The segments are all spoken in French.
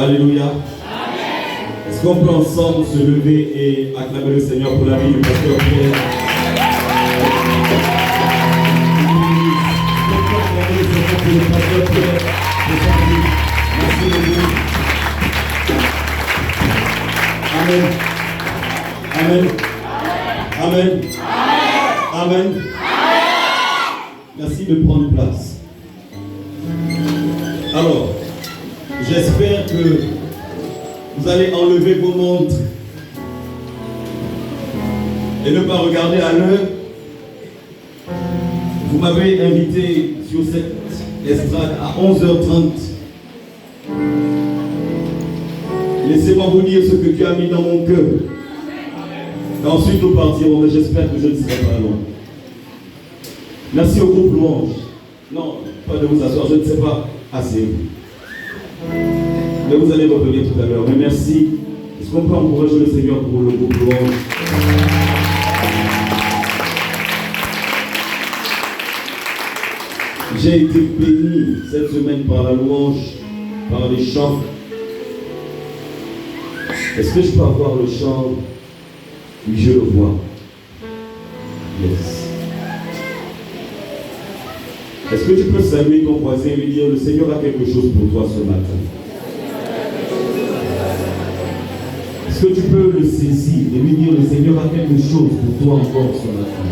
Alléluia. Est-ce qu'on peut ensemble se lever et acclamer le Seigneur pour la vie du pasteur Pierre? Merci beaucoup. Amen. Amen. Amen. Amen. Merci de prendre place. Alors, j'espère que vous allez enlever vos montres et ne pas regarder à l'heure. Vous m'avez invité sur cette estrade à 11h30. Laissez-moi vous dire ce que Dieu a mis dans mon cœur. Et ensuite nous partirons, mais j'espère que je ne serai pas loin. Merci au groupe Louange. Non, pas de vous asseoir, je ne sais pas. Asseyez-vous. Mais vous allez revenir tout à l'heure. Mais merci. Est-ce qu'on peut encourager le Seigneur pour le groupe Louange? J'ai été béni cette semaine par la louange, par les chants. Est-ce que je peux avoir le chant? Oui, je le vois. Yes. Est-ce que tu peux saluer ton voisin et lui dire: le Seigneur a quelque chose pour toi ce matin? Est-ce que tu peux le saisir et lui dire: le Seigneur a quelque chose pour toi encore ce matin?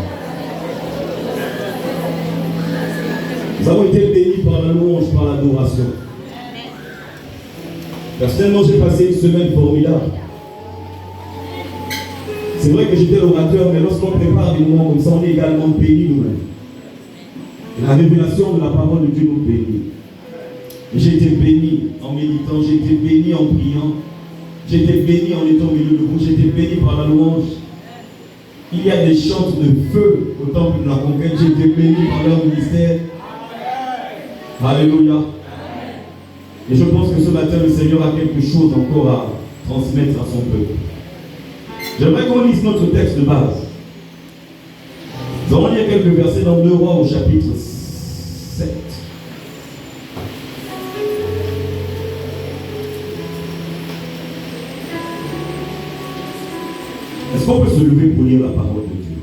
Nous avons été bénis par la louange, par l'adoration. Personnellement, j'ai passé une semaine formidable. C'est vrai que j'étais l'orateur, mais lorsqu'on prépare des moments comme ça, on est également bénis nous-mêmes. La révélation de la parole de Dieu nous bénit. J'ai été béni en méditant, j'ai été béni en priant, j'ai été béni en étant au milieu de vous, j'ai été béni par la louange. Il y a des chantres de feu au temple de la conquête, j'ai été béni par leur ministère. Alléluia. Et je pense que ce matin, le Seigneur a quelque chose encore à transmettre à son peuple. J'aimerais qu'on lise notre texte de base. Nous allons lire quelques versets dans 2 Rois au chapitre 7. Est-ce qu'on peut se lever pour lire la parole de Dieu?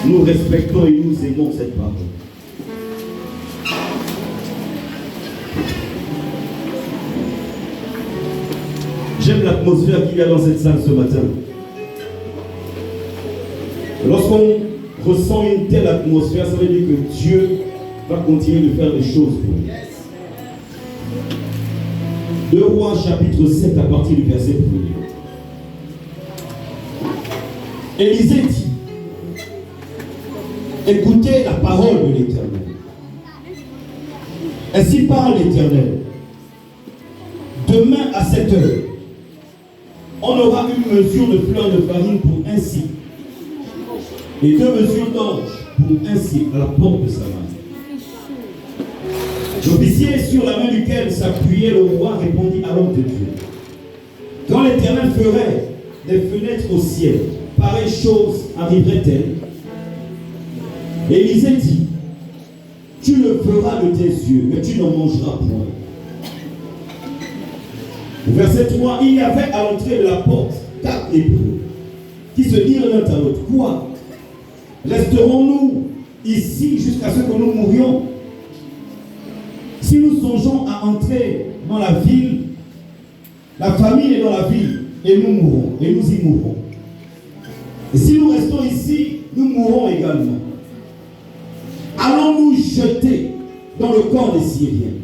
Nous respectons et nous aimons cette parole. J'aime l'atmosphère qu'il y a dans cette salle ce matin. Lorsqu'on ressent une telle atmosphère, ça veut dire que Dieu va continuer de faire des choses pour nous. 2 Rois chapitre 7 à partir du verset 1er. Élisée dit: écoutez la parole de l'Éternel. Ainsi parle l'Éternel. Demain à 7 heures, on aura une mesure de fleur de farine pour un cycle et 2 mesures d'orge pour un cycle à la porte de Samarie. L'officier sur la main duquel s'appuyait le roi répondit à l'homme de Dieu: quand l'Éternel ferait des fenêtres au ciel, pareille chose arriverait-elle? Élisée dit: tu le feras de tes yeux, mais tu n'en mangeras point. Au verset 3, il y avait à l'entrée de la porte 4 Hébreux qui se dirent l'un à l'autre: quoi? Resterons-nous ici jusqu'à ce que nous mourions? Si nous songeons à entrer dans la ville, la famille est dans la ville, et nous mourrons, et nous y mourrons. Et si nous restons ici, nous mourrons également. Allons-nous jeter dans le camp des Syriens?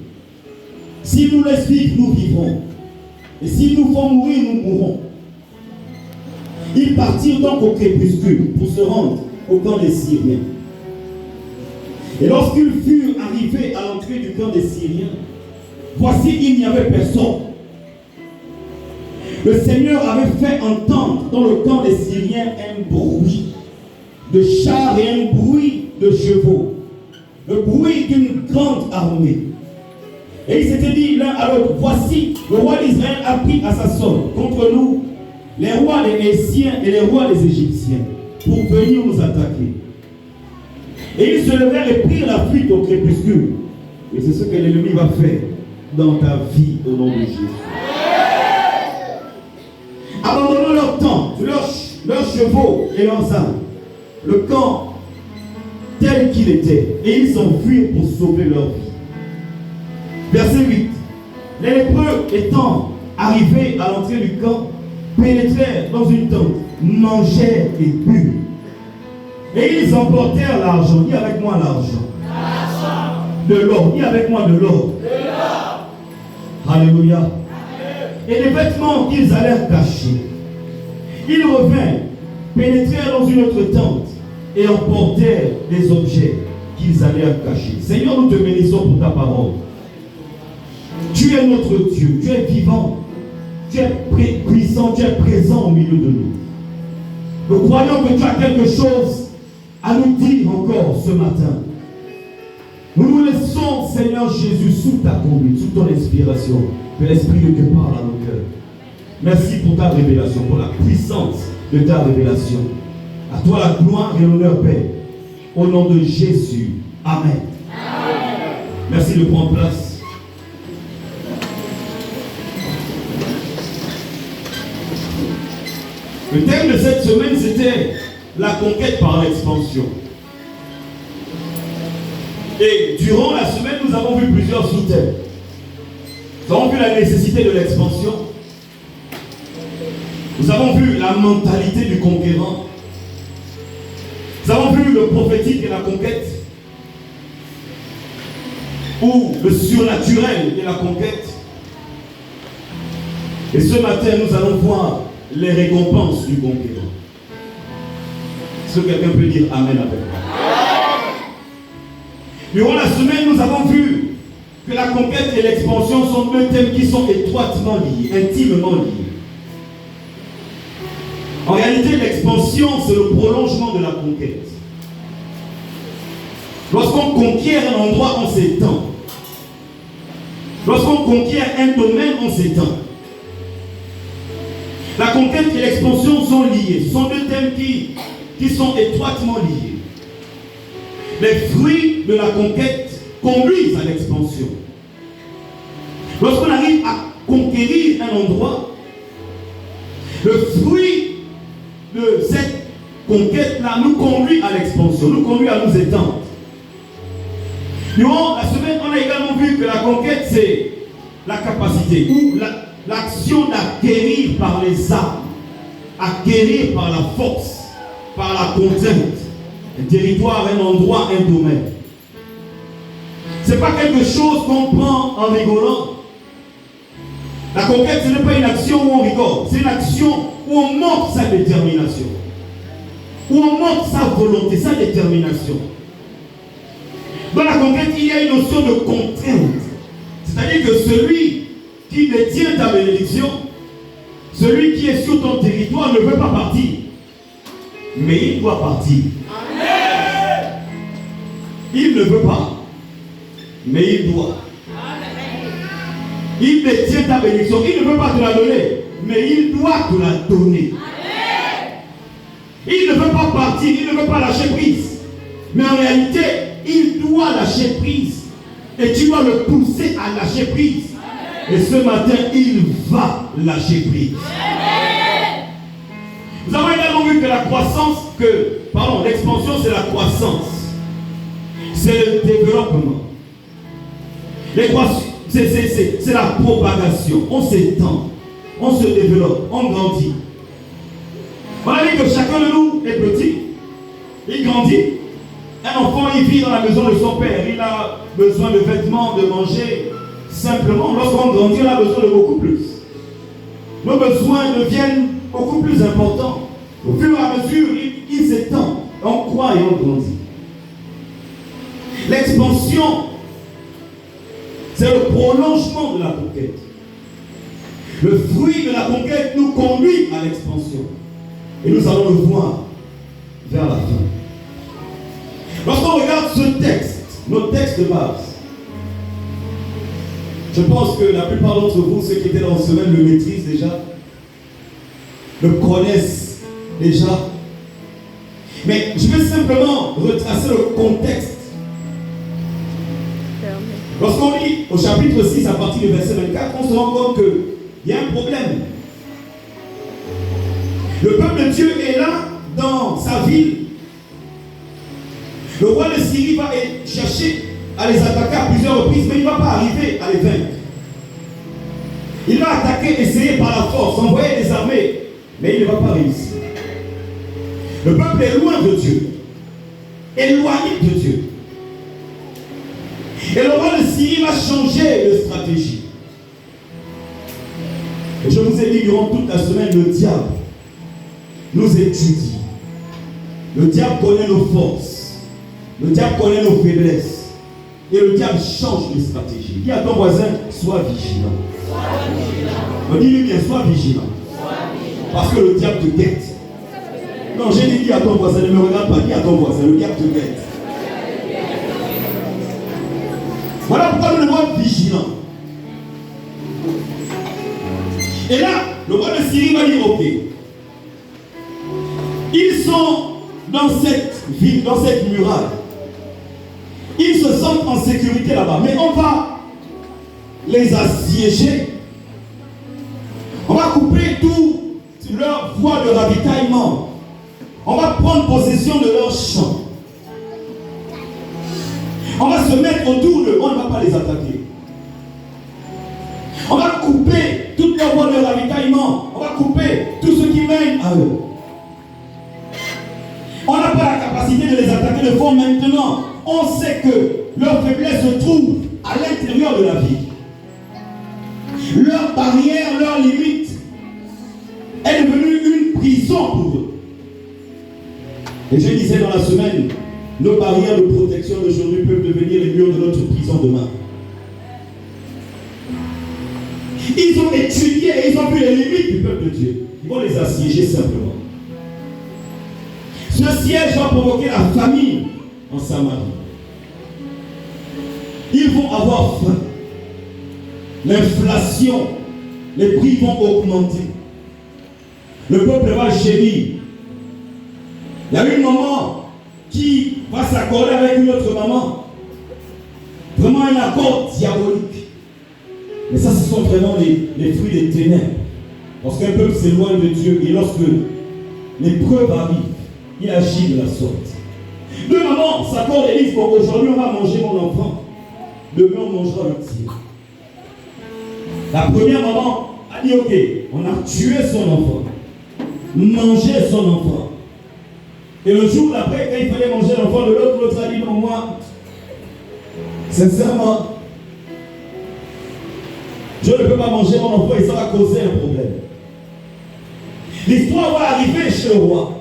Si nous laissons vivre, nous vivrons. Et s'ils nous font mourir, nous mourrons. Ils partirent donc au crépuscule pour se rendre au camp des Syriens. Et lorsqu'ils furent arrivés à l'entrée du camp des Syriens, voici, il n'y avait personne. Le Seigneur avait fait entendre dans le camp des Syriens un bruit de chars et un bruit de chevaux, le bruit d'une grande armée. Et ils s'étaient dit l'un à l'autre: voici, le roi d'Israël a pris à sa solde contre nous les rois des Hésiens et les rois des Égyptiens pour venir nous attaquer. Et ils se levèrent et prirent la fuite au crépuscule. Et c'est ce que l'ennemi va faire dans ta vie au nom de Jésus. Abandonnons leur temps, leurs chevaux et leurs âmes. Le camp tel qu'il était. Et ils s'enfuirent pour sauver leur vie. Verset 8. Les lépreux étant arrivés à l'entrée du camp, pénétrèrent dans une tente, mangèrent et burent. Et ils emportèrent l'argent. Dis avec moi l'argent. De l'or. Dis avec moi de l'or. Alléluia. Et les vêtements qu'ils allèrent cacher. Ils revinrent, pénétrèrent dans une autre tente et emportèrent des objets qu'ils allèrent cacher. Seigneur, nous te bénissons pour ta parole. Tu es notre Dieu, tu es vivant, tu es puissant, tu es présent au milieu de nous. Nous croyons que tu as quelque chose à nous dire encore ce matin. Nous nous laissons, Seigneur Jésus, sous ta conduite, sous ton inspiration, que l'Esprit de Dieu parle à nos cœurs. Merci pour ta révélation, pour la puissance de ta révélation. À toi la gloire et l'honneur, Père. Au nom de Jésus. Amen. Amen. Merci de prendre place. Le thème de cette semaine, c'était la conquête par l'expansion. Et durant la semaine, nous avons vu plusieurs sous-thèmes. Nous avons vu la nécessité de l'expansion. Nous avons vu la mentalité du conquérant. Nous avons vu le prophétique et la conquête. Ou le surnaturel et la conquête. Et ce matin, nous allons voir les récompenses du conquérant. Est-ce que quelqu'un peut dire Amen avec moi? Durant la semaine, nous avons vu que la conquête et l'expansion sont deux thèmes qui sont étroitement liés, intimement liés. En réalité, l'expansion, c'est le prolongement de la conquête. Lorsqu'on conquiert un endroit, on s'étend. Lorsqu'on conquiert un domaine, on s'étend. La conquête et l'expansion sont liés. Ce sont deux thèmes qui sont étroitement liés. Les fruits de la conquête conduisent à l'expansion. Lorsqu'on arrive à conquérir un endroit, le fruit de cette conquête-là nous conduit à l'expansion, nous conduit à nous étendre. Durant la semaine, on a également vu que la conquête, c'est la capacité ou l'action d'acquérir par les armes, acquérir par la force, par la contrainte, un territoire, un endroit, un domaine. Ce n'est pas quelque chose qu'on prend en rigolant. La conquête, ce n'est pas une action où on rigole, c'est une action où on montre sa détermination, où on montre sa volonté, sa détermination. Dans la conquête, il y a une notion de contrainte. C'est-à-dire que celui qui détient ta bénédiction, celui qui est sur ton territoire ne veut pas partir. Mais il doit partir. Amen. Il ne veut pas. Mais il doit. Amen. Il détient ta bénédiction. Il ne veut pas te la donner. Mais il doit te la donner. Amen. Il ne veut pas partir. Il ne veut pas lâcher prise. Mais en réalité, il doit lâcher prise. Et tu dois le pousser à lâcher prise. Amen. Et ce matin, il va lâcher prise. Amen. Nous avons également vu que l'expansion, c'est la croissance. C'est le développement. C'est la propagation. On s'étend, on se développe, on grandit. On a dit que chacun de nous est petit, il grandit. Un enfant, il vit dans la maison de son père. Il a besoin de vêtements, de manger. Simplement, lorsqu'on grandit, on a besoin de beaucoup plus. Nos besoins deviennent beaucoup plus importants. Au fur et à mesure, il s'étend. On croît et on grandit. L'expansion, c'est le prolongement de la conquête. Le fruit de la conquête nous conduit à l'expansion. Et nous allons le voir vers la fin. Lorsqu'on regarde ce texte, notre texte de base, je pense que la plupart d'entre vous, ceux qui étaient dans la semaine, le maîtrisent déjà, le connaissent déjà. Mais je vais simplement retracer le contexte Lorsqu'on lit au chapitre 6 à partir du verset 24, on se rend compte qu'il y a un problème. Le peuple de Dieu est là dans sa ville. Le roi de Syrie va chercher à les attaquer à plusieurs reprises, mais il ne va pas arriver à les vaincre. Il va attaquer, essayer par la force, envoyer des armées, mais il ne va pas réussir. Le peuple est loin de Dieu, éloigné de Dieu. Et le roi de Syrie va changer de stratégie. Et je vous ai dit durant toute la semaine, le diable nous étudie. Le diable connaît nos forces. Le diable connaît nos faiblesses. Et le diable change de stratégie. Dis à ton voisin, sois vigilant. Dis-lui bien, sois vigilant. Parce que le diable te guette. Non, j'ai dit à ton voisin, ne me regarde pas, dis à ton voisin, le diable te guette. Voilà pourquoi nous devons être vigilants. Et là, le roi de Syrie va dire, ok, ils sont dans cette ville, dans cette muraille. Ils se sentent en sécurité là-bas. Mais on va les assiéger. On va couper toute leur voie de ravitaillement. On va prendre possession de leurs champs. On va se mettre autour d'eux. On ne va pas les attaquer. On va couper toute leur voie de ravitaillement. On va couper tout ce qui mène à eux. On n'a pas la capacité de les attaquer de fond maintenant. On sait que leur faiblesse se trouve à l'intérieur de la vie. Leur barrière, leur limite est devenue une prison pour eux. Et je disais dans la semaine, nos barrières de protection d'aujourd'hui peuvent devenir les murs de notre prison demain. Ils ont étudié et ils ont vu les limites du peuple de Dieu. Ils vont les assiéger simplement. Ce siège va provoquer la famine en Samarie. Ils vont avoir faim. L'inflation, les prix vont augmenter. Le peuple va gémir. Il y a une maman qui va s'accorder avec une autre maman. Vraiment un accord diabolique. Mais ça, ce sont vraiment les fruits des ténèbres. Lorsqu'un peuple s'éloigne de Dieu et lorsque l'épreuve arrive, il agit de la sorte. Deux mamans s'accordent et disent, bon, aujourd'hui on va manger mon enfant. Demain on mangera le tien. La première maman a dit, ok, on a tué son enfant. Mangé son enfant. Et le jour d'après, quand il fallait manger l'enfant de l'autre, l'autre a dit, non, moi, sincèrement, je ne peux pas manger mon enfant et ça va causer un problème. L'histoire va arriver chez le roi.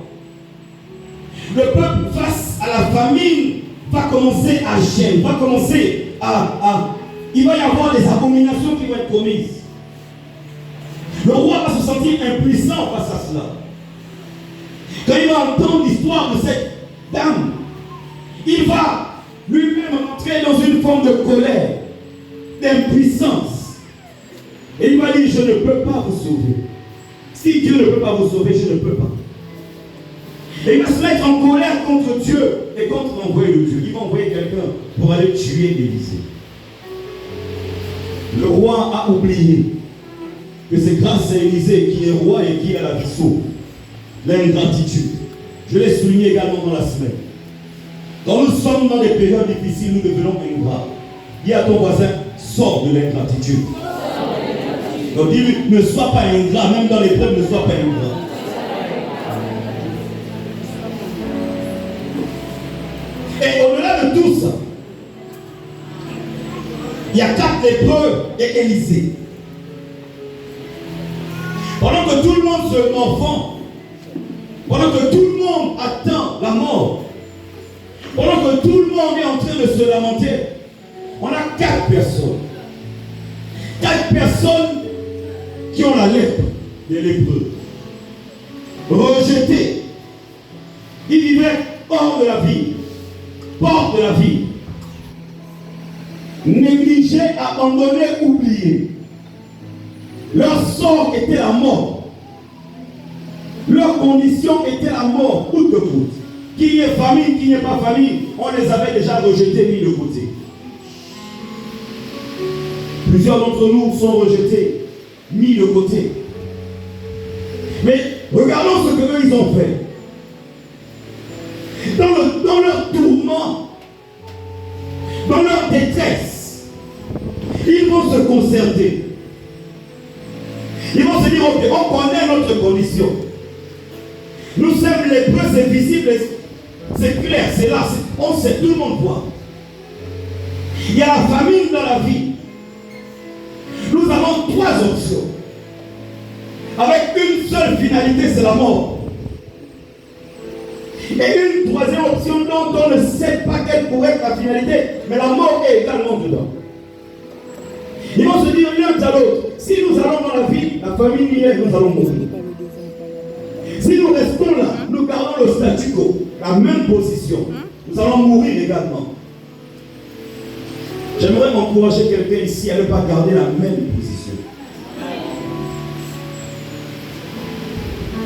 Le peuple face à la famine va commencer à gêner, va commencer il va y avoir des abominations qui vont être commises. Le roi va se sentir impuissant face à cela. Quand il va entendre l'histoire de cette dame, il va lui-même entrer dans une forme de colère, d'impuissance. Et il va dire, je ne peux pas vous sauver. Si Dieu ne peut pas vous sauver, je ne peux pas. Et il va se mettre en colère contre Dieu et contre l'envoyé de Dieu. Il va envoyer quelqu'un pour aller tuer Élisée. Le roi a oublié que c'est grâce à Élisée qui est roi et qui a la vie sauve. L'ingratitude. Je l'ai souligné également dans la semaine. Quand nous sommes dans des périodes difficiles, nous devenons ingrats. Dis à ton voisin, sors de l'ingratitude. Donc dis-lui, ne sois pas ingrat, même dans l'épreuve, ne sois pas ingrat. Et au-delà de tout ça, il y a 4 lépreux et Élisée. Pendant que tout le monde se morfond, pendant que tout le monde attend la mort, pendant que tout le monde est en train de se lamenter, on a 4 personnes. 4 personnes qui ont la lèpre des lépreux. Rejetés. Ils vivaient hors de la vie. Hors de la vie. Négligés, abandonnés, oubliés. Leur sort était la mort. Leur condition était la mort, coûte que coûte. Qu'il y ait famille, qu'il n'y ait pas famille, on les avait déjà rejetés, mis de côté. Plusieurs d'entre nous sont rejetés, mis de côté. Mais regardons ce qu'eux ils ont fait. Dans leur tourment, dans leur détresse, ils vont se concerter. Ils vont se dire, ok, on connaît notre condition. Nous sommes les plus invisibles, c'est clair, c'est là, on sait, tout le monde voit. Il y a la famine dans la vie. Nous avons 3 options. Avec une seule finalité, c'est la mort. Et une 3e option dont on ne sait pas quelle pourrait être la finalité, mais la mort est également dedans. Ils vont se dire l'un à l'autre, si nous allons dans la vie, la famille y est, nous allons mourir. Si nous restons là, nous gardons le statu quo, la même position, nous allons mourir également. J'aimerais encourager quelqu'un ici à ne pas garder la même position.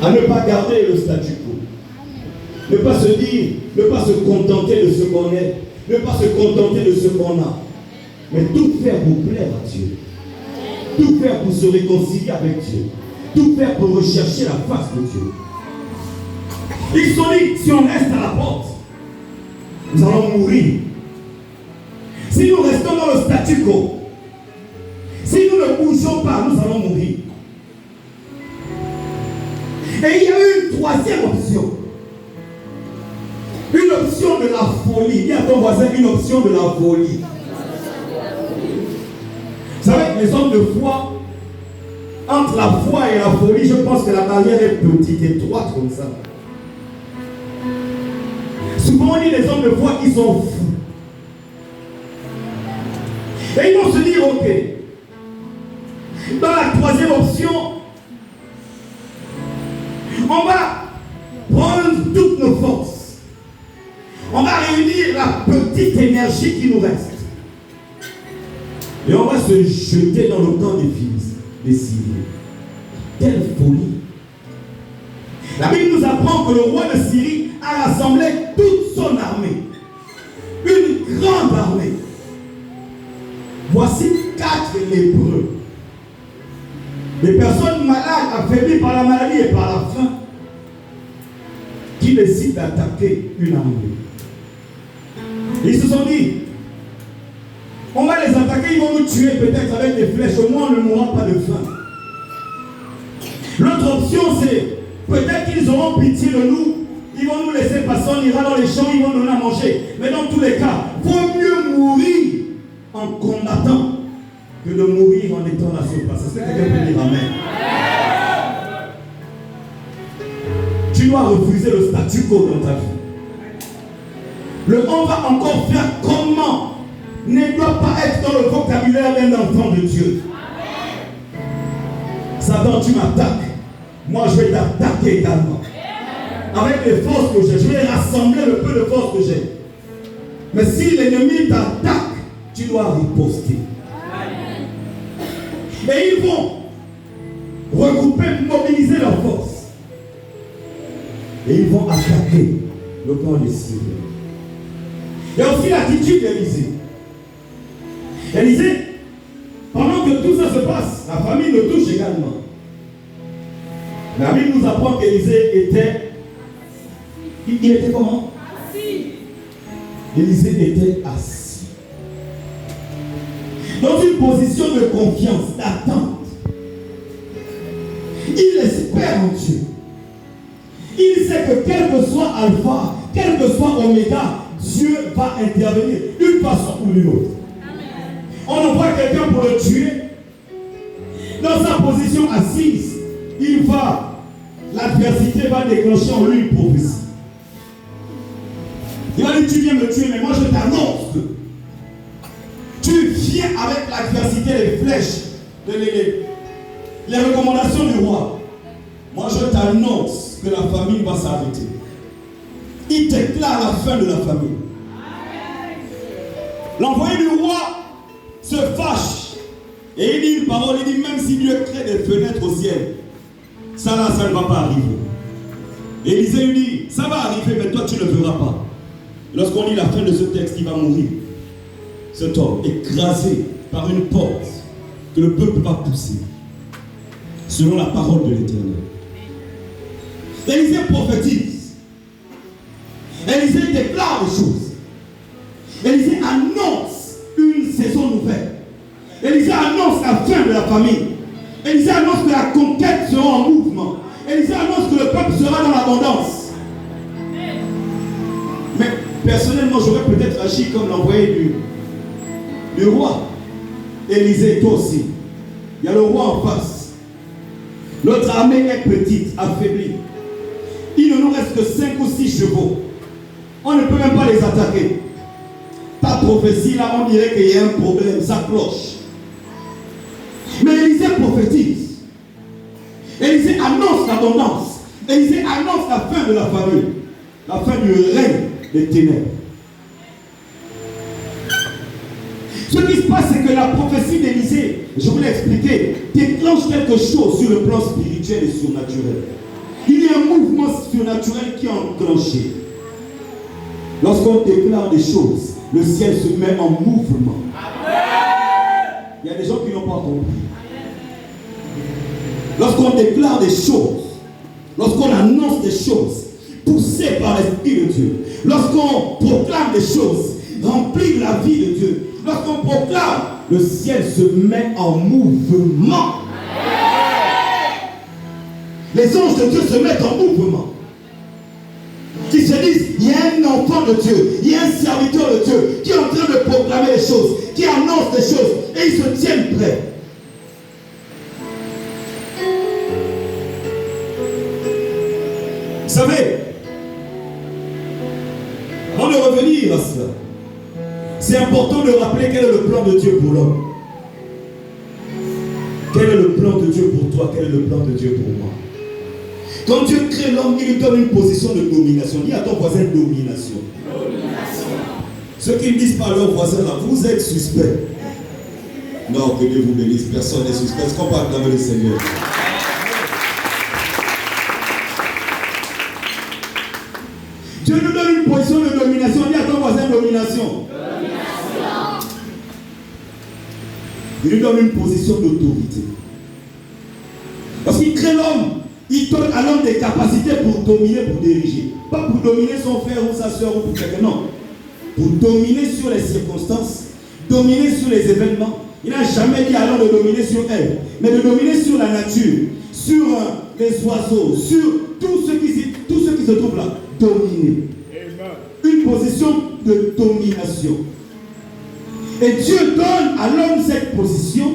À ne pas garder le statu quo. Ne pas se dire, ne pas se contenter de ce qu'on est, ne pas se contenter de ce qu'on a. Mais tout faire pour plaire à Dieu. Tout faire pour se réconcilier avec Dieu. Tout faire pour rechercher la face de Dieu. Ils se sont dit, si on reste à la porte, nous allons mourir. Si nous restons dans le statu quo, si nous ne bougeons pas, nous allons mourir. Et il y a une 3e option. Une option de la folie. Dis à ton voisin, une option de la folie. Vous savez, les hommes de foi, entre la foi et la folie, je pense que la barrière est petite, étroite comme ça. Souvent on dit les hommes de foi, ils sont fous. Et ils vont se dire, ok, dans la 3e option, on va prendre toutes nos forces. On va réunir la petite énergie qui nous reste. Et on va se jeter dans le camp des Syriens. Quelle folie! La Bible nous apprend que le roi de Syrie a rassemblé toute son armée. Une grande armée. Voici 4 lépreux. Des personnes malades, affaiblies par la maladie et par la faim, qui décident d'attaquer une armée. Ils se sont dit, on va les attaquer, ils vont nous tuer peut-être avec des flèches, au moins on ne mourra pas de faim. L'autre option c'est, peut-être qu'ils auront pitié de nous, ils vont nous laisser passer, on ira dans les champs, ils vont nous donner à manger. Mais dans tous les cas, il vaut mieux mourir en combattant que de mourir en étant la surface. Est-ce que quelqu'un peut dire amen? Tu dois refuser le statu quo dans ta vie. Le on va encore faire comment ne doit pas être dans le vocabulaire d'un enfant de Dieu. Satan, tu m'attaques. Moi, je vais t'attaquer également. Avec les forces que j'ai, je vais rassembler le peu de force que j'ai. Mais si l'ennemi t'attaque, tu dois riposter. Et ils vont regrouper, mobiliser leurs forces. Et ils vont attaquer le camp des Syriens. Il y a aussi l'attitude d'Élisée. Élisée, pendant que tout ça se passe, la famille le touche également. La Bible nous apprend qu'Élisée était... Il était comment? Assis. Élisée était assis. Dans une position de confiance, d'attente. Il espère en Dieu. Il sait que quel que soit Alpha, quel que soit Oméga, Dieu va intervenir d'une façon ou d'une autre. On envoie quelqu'un pour le tuer. Dans sa position assise, l'adversité va déclencher en lui une prophétie. Il va dire, tu viens me tuer, mais moi je t'annonce que tu viens avec l'adversité, les flèches, les recommandations du roi. Moi je t'annonce que la famine va s'arrêter. Il déclare la fin de la famine. L'envoyé du roi se fâche et il dit une parole, il dit même si Dieu crée des fenêtres au ciel, ça là, ça ne va pas arriver. Élisée lui dit, ça va arriver, mais toi tu ne le verras pas. Lorsqu'on lit la fin de ce texte, il va mourir. Cet homme écrasé par une porte que le peuple va pousser selon la parole de l'Éternel. Élisée prophétise. Élisée déclare les choses. Élisée annonce une saison nouvelle. Élisée annonce la fin de la famine. Élisée annonce que la conquête sera en mouvement. Élisée annonce que le peuple sera dans l'abondance. Mais personnellement, j'aurais peut-être agi comme l'envoyé du roi. Élisée, toi aussi. Il y a le roi en face. Notre armée est petite, affaiblie. Il ne nous reste que 5 ou 6 chevaux. On ne peut même pas les attaquer. Ta prophétie, là, on dirait qu'il y a un problème, ça cloche. Mais Élisée prophétise. Élisée annonce l'abondance. Élisée annonce la fin de la famine. La fin du règne des ténèbres. Ce qui se passe, c'est que la prophétie d'Élisée, je vous l'ai expliqué, déclenche quelque chose sur le plan spirituel et surnaturel. Il y a un mouvement surnaturel qui est enclenché. Lorsqu'on déclare des choses, le ciel se met en mouvement. Il y a des gens qui n'ont pas compris. Lorsqu'on déclare des choses, lorsqu'on annonce des choses, poussées par l'Esprit de Dieu, lorsqu'on proclame des choses, remplies de la vie de Dieu, lorsqu'on proclame, le ciel se met en mouvement. Les anges de Dieu se mettent en mouvement. Qui se disent, il y a un enfant de Dieu, il y a un serviteur de Dieu qui est en train de proclamer les choses, qui annonce des choses, et ils se tiennent prêts. Vous savez, avant de revenir à cela, c'est important de rappeler quel est le plan de Dieu pour l'homme. Quel est le plan de Dieu pour toi? Quel est le plan de Dieu pour moi? Quand Dieu crée l'homme, il lui donne une position de domination. Dis à ton voisin domination. Ceux qui ne disent pas à leur voisin là, vous êtes suspect. Non, que Dieu vous bénisse. Personne n'est suspect. Est-ce qu'on peut acclamer le Seigneur? Dieu nous donne une position de domination. Dis à ton voisin domination. Il lui donne une position d'autorité. Parce qu'il crée l'homme, il donne à l'homme des capacités pour dominer, pour diriger. Pas pour dominer son frère ou sa soeur ou pour quelqu'un, non. Pour dominer sur les circonstances, dominer sur les événements. Il n'a jamais dit à l'homme de dominer sur elle, mais de dominer sur la nature, sur les oiseaux, sur tout ce qui se trouve là. Dominer. Une position de domination. Et Dieu donne à l'homme cette position.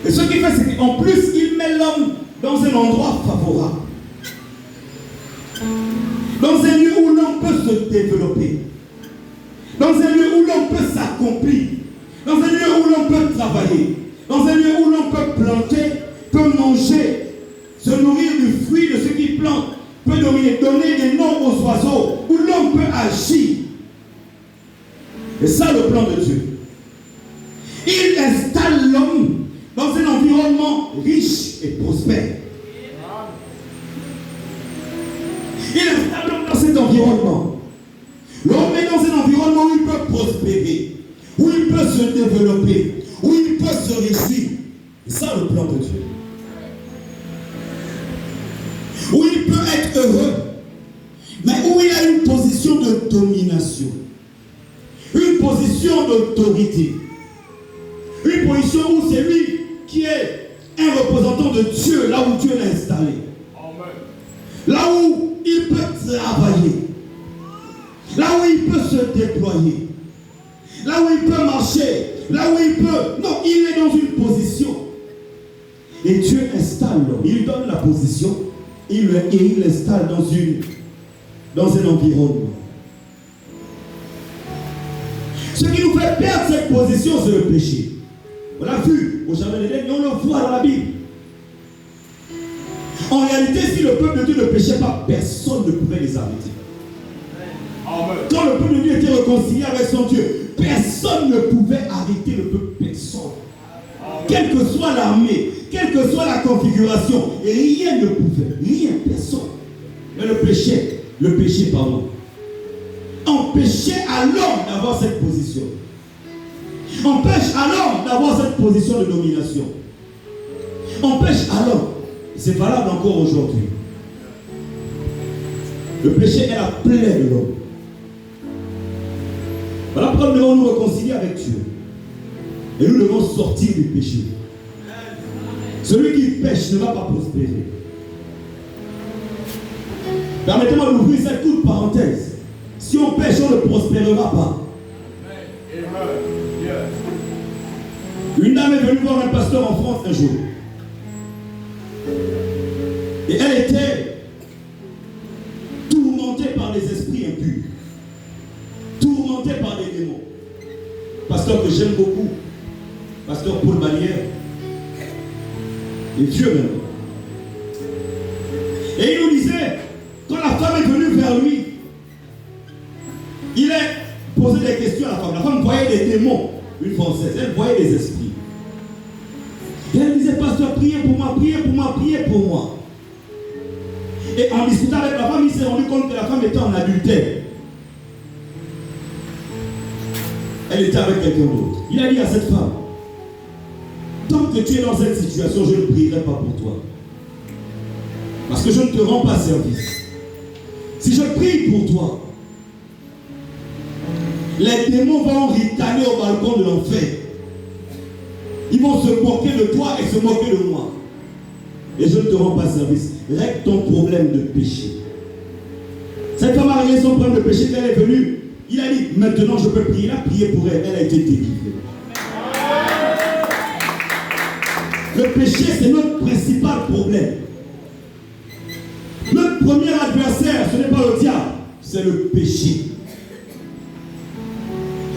Et ce qu'il fait, c'est qu'en plus, il met l'homme dans un endroit favorable. Dans un lieu où l'homme peut se développer. Dans un lieu où l'homme peut s'accomplir. Dans un lieu où l'homme peut travailler. Dans un lieu où l'homme peut planter, peut manger, se nourrir du fruit de ce qu'il plante, peut donner des noms aux oiseaux, où l'homme peut agir. Et ça, le plan de Dieu. Il installe l'homme dans un environnement riche et prospère. Il installe l'homme dans cet environnement. L'homme est dans un environnement où il peut prospérer, où il peut se développer, où il peut se réussir. C'est ça le plan de Dieu. Où il peut être heureux, mais où il a une position de domination. Une position d'autorité. Une position où c'est lui qui est un représentant de Dieu, là où Dieu l'a installé. Amen. Là où il peut travailler. Là où il peut se déployer. Là où il peut marcher. Là où il peut... Non, il est dans une position. Et Dieu installe l'homme. Il lui donne la position. Et il l'installe dans un environnement. Ce qui nous fait perdre cette position, c'est le péché. On l'a vu au jardin d'Éden et on le voit dans la Bible. En réalité, si le peuple de Dieu ne péchait pas, personne ne pouvait les arrêter. Amen. Quand le peuple de Dieu était réconcilié avec son Dieu, personne ne pouvait arrêter le peuple. Personne. Amen. Quelle que soit l'armée, quelle que soit la configuration, rien ne pouvait. Rien, personne. Mais le péché, pardon, empêchait à l'homme d'avoir cette position. empêche à l'homme d'avoir cette position de domination. Empêche à l'homme. C'est valable encore aujourd'hui. Le péché est la plaie de l'homme. Voilà pourquoi nous devons nous réconcilier avec Dieu. Et nous devons sortir du péché. Celui qui pêche ne va pas prospérer. Permettez-moi d'ouvrir cette toute parenthèse. Si on pêche, on ne prospérera pas. Une dame est venue voir un pasteur en France un jour. Et elle était tourmentée par des esprits impurs. Tourmentée par des démons. Pasteur que j'aime beaucoup. Pasteur Paul Barrière. Et Dieu même. Et il nous disait, quand la femme est venue vers lui, il a posé des questions à la femme. La femme voyait des démons, une Française, elle voyait des esprits. Et elle disait, pasteur, priez pour moi, priez pour moi, priez pour moi. Et en discutant avec la femme, il s'est rendu compte que la femme était en adultère. Elle était avec quelqu'un d'autre. Il a dit à cette femme, tant que tu es dans cette situation, je ne prierai pas pour toi. Parce que je ne te rends pas service. Si je prie pour toi, les démons vont ricaner au balcon de l'enfer. Ils vont se moquer de toi et se moquer de moi. Et je ne te rends pas service. Règle ton problème de péché. Cette femme a réglé son problème de péché quand elle est venue. Il a dit, maintenant je peux prier. Il a prié pour elle. Elle a été délivrée. Le péché, c'est notre principal problème. Notre premier adversaire, ce n'est pas le diable, c'est le péché.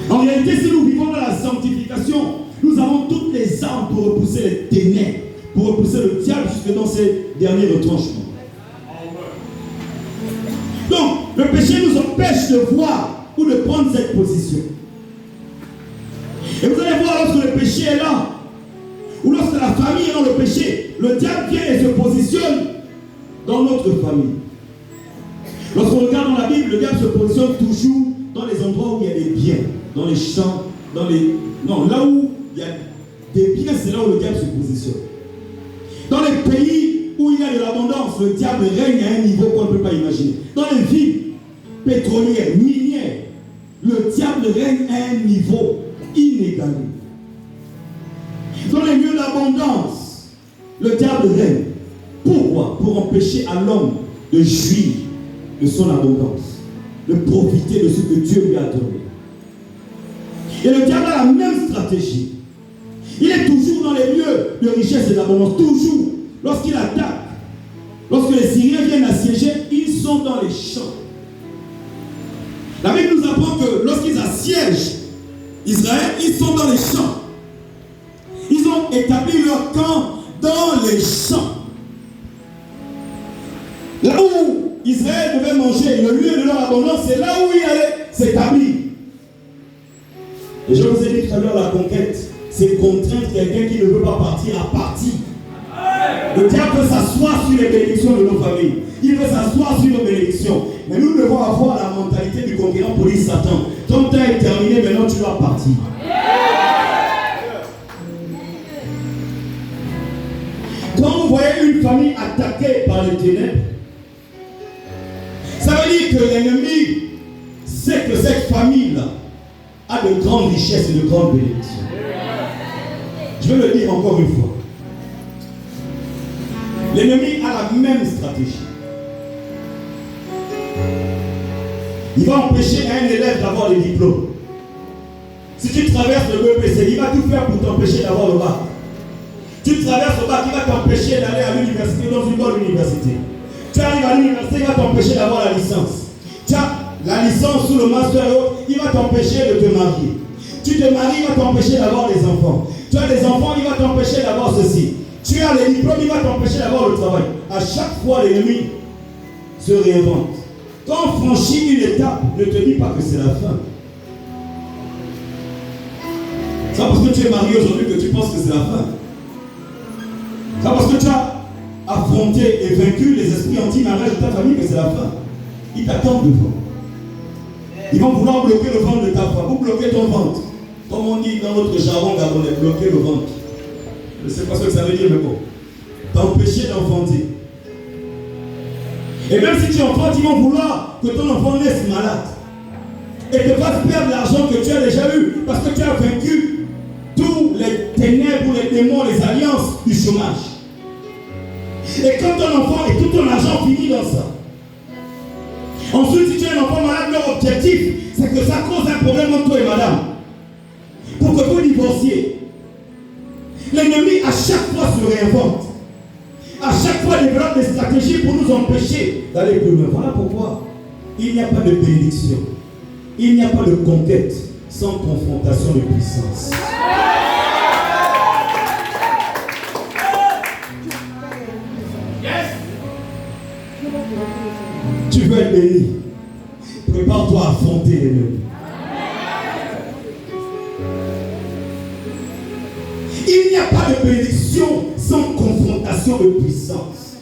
En réalité, si nous vivons dans la sanctification, nous avons toutes les armes pour repousser les ténèbres, pour repousser le diable jusque dans ses derniers retranchements. Donc, le péché nous empêche de voir ou de prendre cette position. Et vous allez voir, lorsque le péché est là, ou lorsque la famille est dans le péché, le diable vient et se positionne dans notre famille. Lorsqu'on regarde dans la Bible, le diable se positionne toujours dans les endroits où il y a des biens, dans les champs, non, là où il y a des biens, c'est là où le diable se positionne. Dans les pays où il y a de l'abondance, le diable règne à un niveau qu'on ne peut pas imaginer. Dans les villes pétrolières, minières, le diable règne à un niveau inégalé. Dans les lieux d'abondance, le diable règne. Pourquoi? Pour empêcher à l'homme de jouir de son abondance, de profiter de ce que Dieu lui a donné. Et le diable a la même stratégie. Il est toujours dans les lieux de richesse et d'abondance. Toujours. Lorsqu'il attaque, lorsque les Syriens viennent assiéger, ils sont dans les champs. La Bible nous apprend que lorsqu'ils assiègent Israël, ils sont dans les champs. Ils ont établi leur camp dans les champs. Là où Israël devait manger, le lieu de leur abondance, c'est là où il allait s'établir. Et je vous ai dit tout à l'heure, la conquête, c'est contraindre quelqu'un qui ne veut pas partir à partir. Le diable veut s'asseoir sur les bénédictions de nos familles. Il veut s'asseoir sur nos bénédictions. Mais nous devons avoir la mentalité du conquérant pour dire Satan. Ton temps est terminé, maintenant tu dois partir. Quand vous voyez une famille attaquée par les ténèbres, ça veut dire que l'ennemi sait que cette famille-là a de grandes richesses et de grandes bénédictions. Je vais le dire encore une fois. L'ennemi a la même stratégie. Il va empêcher un élève d'avoir le diplôme. Si tu traverses le BEPC, il va tout faire pour t'empêcher d'avoir le bac. Tu traverses le bac, il va t'empêcher d'aller à l'université, dans une bonne université. Tu arrives à l'université, il va t'empêcher d'avoir la licence. Tu as la licence ou le master, il va t'empêcher de te marier. Tu te maries, il va t'empêcher d'avoir des enfants. Tu as des enfants, il va t'empêcher d'avoir ceci. Tu as les diplômes, il va t'empêcher d'avoir le travail. À chaque fois, l'ennemi se réinvente. Quand on franchit une étape, ne te dis pas que c'est la fin. C'est pas parce que tu es marié aujourd'hui que tu penses que c'est la fin. C'est pas parce que tu as affronté et vaincu les esprits anti-mariage de ta famille que c'est la fin. Ils t'attendent devant. Ils vont vouloir bloquer le ventre de ta foi. Vous bloquez ton ventre. Comme on dit dans notre jargon gabonais, bloquer le ventre. Je ne sais pas ce que ça veut dire, mais bon. T'empêcher d'enfanter. Et même si tu enfantes, ils vont vouloir que ton enfant naisse malade. Et te fasse perdre l'argent que tu as déjà eu. Parce que tu as vaincu tous les ténèbres, les démons, les alliances du chômage. Et quand ton enfant et tout ton argent finit dans ça. Ensuite, si tu as un enfant malade, leur objectif, c'est que ça cause un problème entre toi et madame. Pour que vous divorciez. L'ennemi, à chaque fois, se réinvente. À chaque fois, développe des stratégies pour nous empêcher d'aller plus loin. Voilà pourquoi il n'y a pas de bénédiction. Il n'y a pas de conquête sans confrontation de puissance. Tu veux être béni. Prépare-toi à affronter l'ennemi. Il n'y a pas de bénédiction sans confrontation de puissance.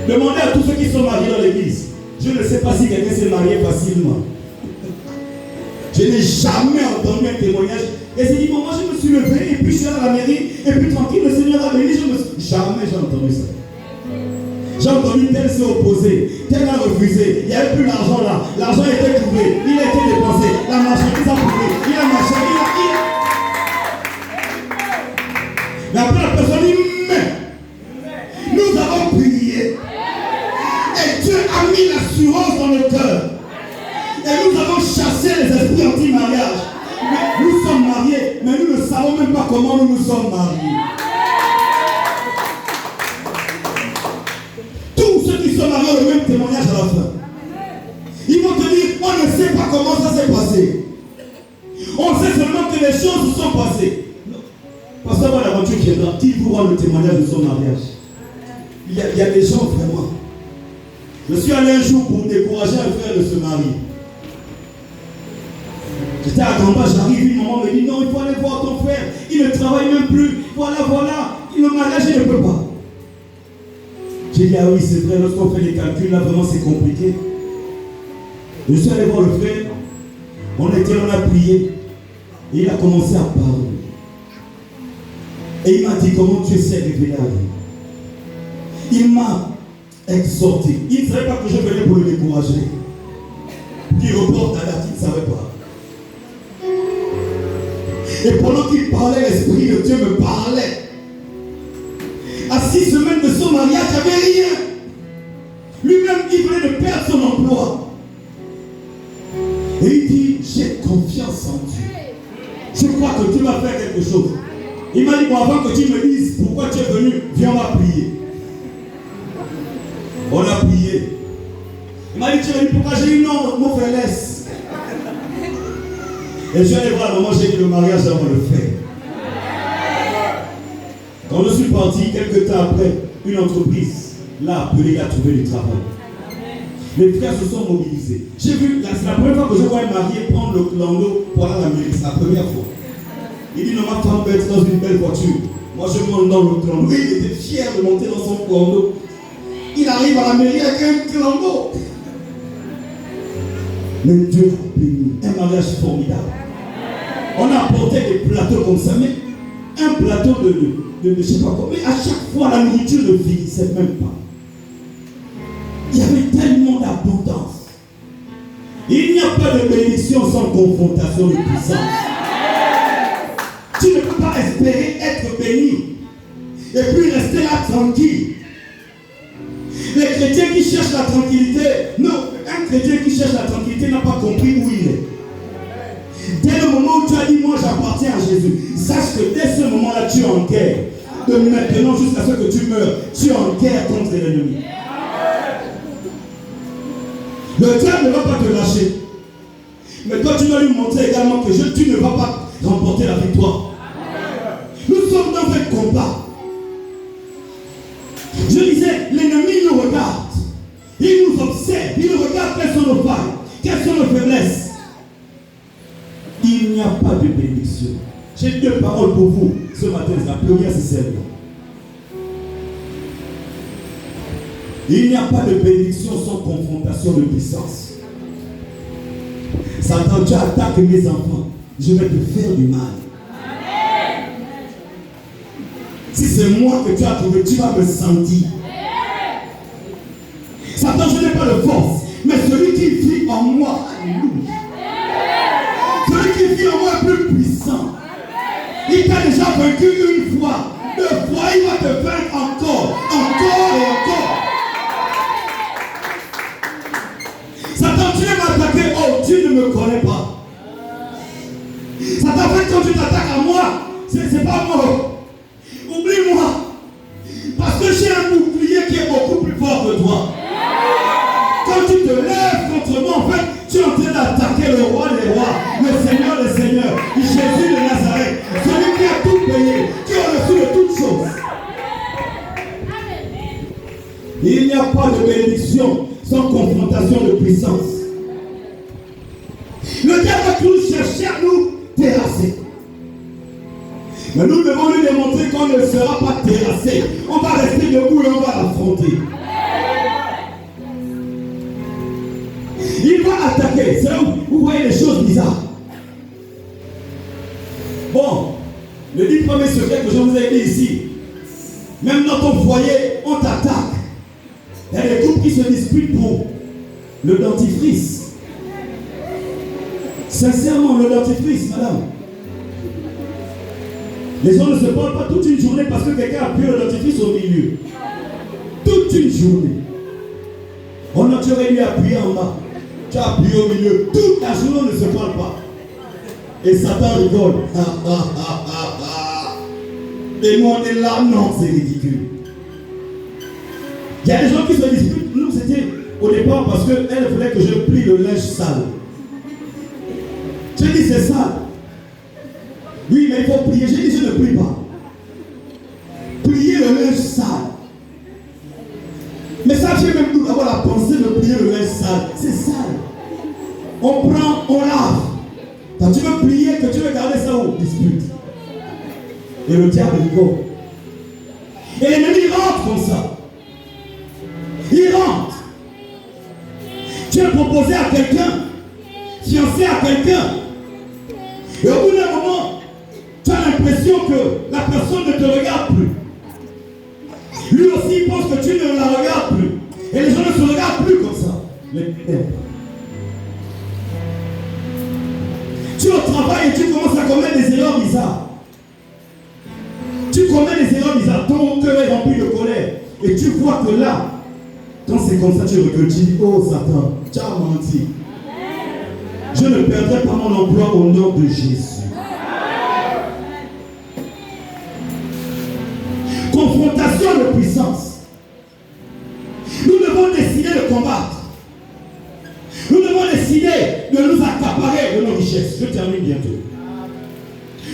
Demandez à tous ceux qui sont mariés dans l'église. Je ne sais pas si quelqu'un s'est marié facilement. Je n'ai jamais entendu un témoignage. Et j'ai dit, bon, moi je me suis levé et puis je suis allé à la mairie et puis tranquille, le Seigneur a béni. Jamais j'ai entendu ça. J'ai entendu tel s'est opposé, tel a refusé, il n'y avait plus l'argent là, l'argent était trouvé, il a été dépensé, la marchandise a trouvé, il a marché, Mais après la personne dit, mais nous avons prié et Dieu a mis l'assurance dans le cœur et nous avons chassé les esprits anti-mariage. Mais nous sommes mariés, mais nous ne savons même pas comment nous nous sommes mariés. Mariés ont le même témoignage à la fin. Ils vont te dire, on ne sait pas comment ça s'est passé. On sait seulement que les choses se sont passées. Parce que moi, l'aventure qui est là, qui vous rend le témoignage de son mariage? Il y a des gens vraiment. Je suis allé un jour pour décourager un frère de se marier. J'étais à Gamba, j'arrive, une maman me dit, non, il faut aller voir ton frère. Il ne travaille même plus. Voilà, le mariage, il ne peut pas. J'ai dit, ah oui, c'est vrai, lorsqu'on fait les calculs, là, vraiment, c'est compliqué. Je suis allé voir le frère, on a prié, et il a commencé à parler. Et il m'a dit, comment Dieu s'est révélé à lui. Il m'a exhorté. Il ne savait pas que je venais pour le décourager. Il reporte à date, il ne savait pas. Et pendant qu'il parlait, l'Esprit de Dieu me parlait. À 6 semaines de son mariage, il n'y avait rien. Lui-même, il venait de perdre son emploi. Et il dit, j'ai confiance en Dieu. Je crois que Dieu va faire quelque chose. Il m'a dit, bon, avant que tu me dises pourquoi tu es venu, viens, on va prier. On a prié. Il m'a dit, tu es venu pourquoi? J'ai dit, non, mon frère, laisse. Et je suis allé voir le moment, j'ai dit, le mariage, on va le faire. Quand je suis parti, quelques temps après, une entreprise l'a appelé, il a trouvé du travail. Les frères se sont mobilisés. J'ai vu, c'est la première fois que je vois un marié prendre le clando pour aller à la mairie. C'est la première fois. Il dit, non, ma femme peut être dans une belle voiture. Moi, je monte dans le clando. Il était fier de monter dans son clando. Il arrive à la mairie avec un clando. Mais Dieu a béni. Un mariage formidable. On a apporté des plateaux comme ça, mais un plateau de je ne sais pas quoi. Mais à chaque fois, la nourriture ne vieillissait même pas. Il y avait tellement d'abondance. Il n'y a pas de bénédiction sans confrontation de puissance. Tu ne peux pas espérer être béni et puis rester là tranquille. Les chrétiens qui cherchent la tranquillité, non, un chrétien qui cherche la tranquillité n'a pas compris où il est. Dès le moment où tu as dit, moi j'appartiens à Jésus, sache que dès ce moment-là, tu es en guerre. De maintenant jusqu'à ce que tu meurs, tu es en guerre contre l'ennemi. Le diable ne va pas te lâcher. Mais toi, tu dois lui montrer également que tu ne vas pas remporter la victoire. Nous sommes dans un combat. Je disais, l'ennemi nous regarde. Il nous observe. Il regarde quelles sont nos failles, quelles sont nos faiblesses. Il n'y a pas de bénédiction. J'ai 2 paroles pour vous ce matin. La première, c'est celle-là. Il n'y a pas de bénédiction sans confrontation de puissance. Satan, tu attaques mes enfants. Je vais te faire du mal. Si c'est moi que tu as trouvé, tu vas me sentir. Satan, je n'ai pas de force. Mais celui qui vit en moi, alléluia. Celui qui vit en moi est plus puissant. Il t'a déjà vaincu une fois. Deux fois, il va te vaincre encore. Encore et encore. Satan, tu viens m'attaquer. Oh, tu ne me connais pas. Satan, en fait, quand tu t'attaques à moi, c'est pas moi. Oublie-moi. Parce que j'ai un bouclier qui est beaucoup plus fort que toi. Quand tu te lèves contre moi, en fait, tu es en train d'attaquer le roi des rois, le Seigneur des seigneurs, Jésus de Nazareth, celui qui a tout payé, qui est au-dessus de toutes choses. Il n'y a pas de bénédiction sans confrontation de puissance. Le diable va toujours chercher à nous terrasser. Mais nous devons lui démontrer qu'on ne sera pas terrassé. On va rester debout et on va l'affronter. Il va attaquer. C'est là où vous voyez les choses bizarres. Bon, le 10 premier secret que je vous ai dit ici, même dans ton foyer, on t'attaque. Il y a des groupes qui se disputent pour le dentifrice. Sincèrement, le dentifrice, madame. Les gens ne se parlent pas toute une journée parce que quelqu'un a pris le dentifrice au milieu. Toute une journée. On aurait dû appuyer en bas. Tu as appuyé au milieu. Toute la journée, on ne se parle pas. Et Satan rigole. Et nous, on est là. Non, c'est ridicule. Il y a des gens qui se disputent. Nous, c'était au départ parce qu'elle voulait que je plie le linge sale. J'ai dit, c'est sale. Oui, mais il faut plier. J'ai dit, je ne plie pas. Plier le linge sale. Mais ça, j'ai même dû avoir la pensée de plier le linge sale. C'est sale. On prend, on lave. Quand tu veux plier, que tu veux garder ça où? Dispute. Et le diable rigole. Et l'ennemi rentre comme ça. Il rentre. Tu as proposé à quelqu'un, fiancé à quelqu'un. Et au bout d'un moment, tu as l'impression que la personne ne te regarde plus. Lui aussi, il pense que tu ne la regardes plus. Et les gens ne se regardent plus comme ça. Mais tu es au travail et tu commences à commettre des erreurs bizarres. Tu commets des erreurs bizarres. Ton cœur est rempli de colère. Et tu vois que là, quand c'est comme ça, tu recules. Tu dis, oh Satan, tu as menti. Je ne perdrai pas mon emploi au nom de Jésus. Confrontation de puissance. Nous devons décider de combattre. Nous devons décider de nous accaparer de nos richesses. Je termine bientôt.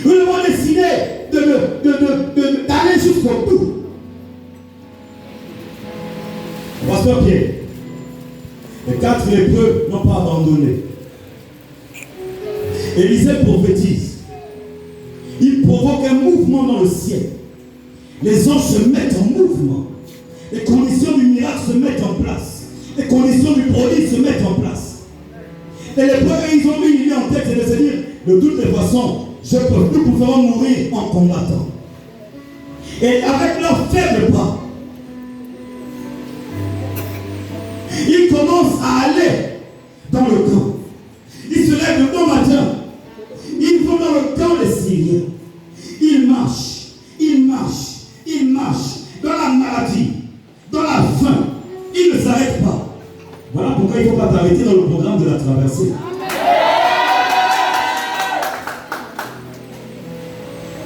Nous devons décider d'aller jusqu'au bout. Pasteur Pierre, les 4 lépreux n'ont pas abandonné. Élisée prophétise. Il provoque un mouvement dans le ciel. Les anges se mettent en mouvement. Les conditions du miracle se mettent en place. Les conditions du prodige se mettent en place. Et les lépreux, ils ont eu une idée en tête, c'est de se dire, de toutes les façons, nous pouvons mourir en combattant. Et avec leur faible bras, ils commencent à aller dans le camp. Ils se lèvent le bon matin. Ils vont dans le camp des Syriens. Ils marchent, ils marchent, ils marchent dans la maladie, dans la faim. Ils ne s'arrêtent pas. Voilà pourquoi il ne faut pas t'arrêter dans le programme de la traversée.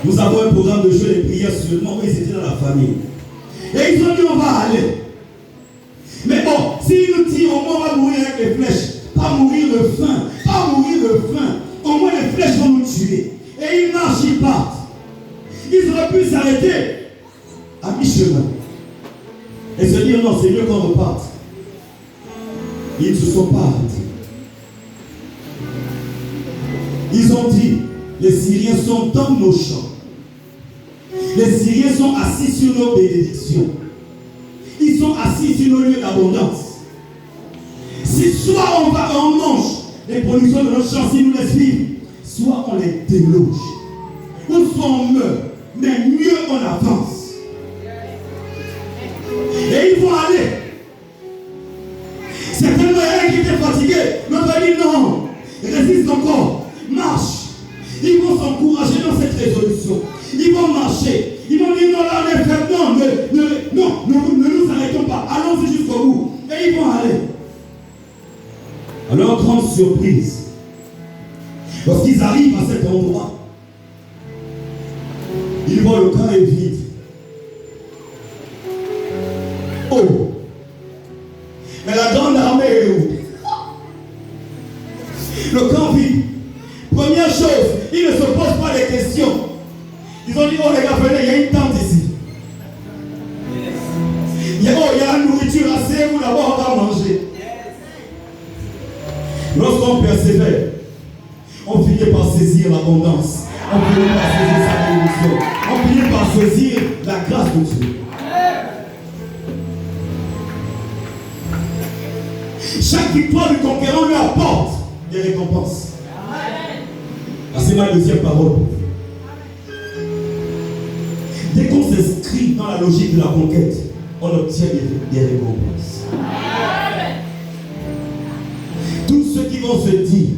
Nous avons un programme de jeûne et prière seulement où ils étaient dans la famille. Et ils ont dit on va aller. Mais bon, s'ils nous tirent, au moins on va mourir avec les flèches. Pas mourir de faim. Pas mourir de faim. Au moins les flèches vont nous tuer. Et ils marchent, ils partent. Ils auraient pu s'arrêter à mi-chemin. Et se dire non, c'est mieux qu'on reparte. Ils ne se sont pas arrêtés. Ils ont dit, les Syriens sont dans nos champs. Les Syriens sont assis sur nos bénédictions. Ils sont assis sur nos lieux d'abondance. Si soit on va, on mange les productions de notre chance, ils nous laissent vivre. Soit on les déloge, ou soit on meurt, mais mieux on avance. Et ils vont aller. Certains moyens qui étaient fatigués, l'autre a dit non, résiste encore, marche. Ils vont s'encourager dans cette résolution. Ils vont marcher. Ils vont dire non, là on est faible. Non, ne nous arrêtons pas. Allons-y jusqu'au bout. Et ils vont aller. À leur grande surprise, lorsqu'ils arrivent à cet endroit, ils voient le camp est vide. Oh! Mais la grande armée est où? Le camp vide. Première chose, ils ne se posent pas de questions. Ils ont dit, oh les gars, venez, il y a une tente ici. Il y a la nourriture assez, vous d'abord on va manger. Lorsqu'on persévère, on finit par saisir l'abondance. On finit par saisir sa bénédiction. On finit par saisir la grâce de Dieu. Chaque victoire du conquérant lui apporte des récompenses. C'est ma deuxième parole. Dès qu'on s'inscrit dans la logique de la conquête, on obtient des récompenses. Tous ceux qui vont se dire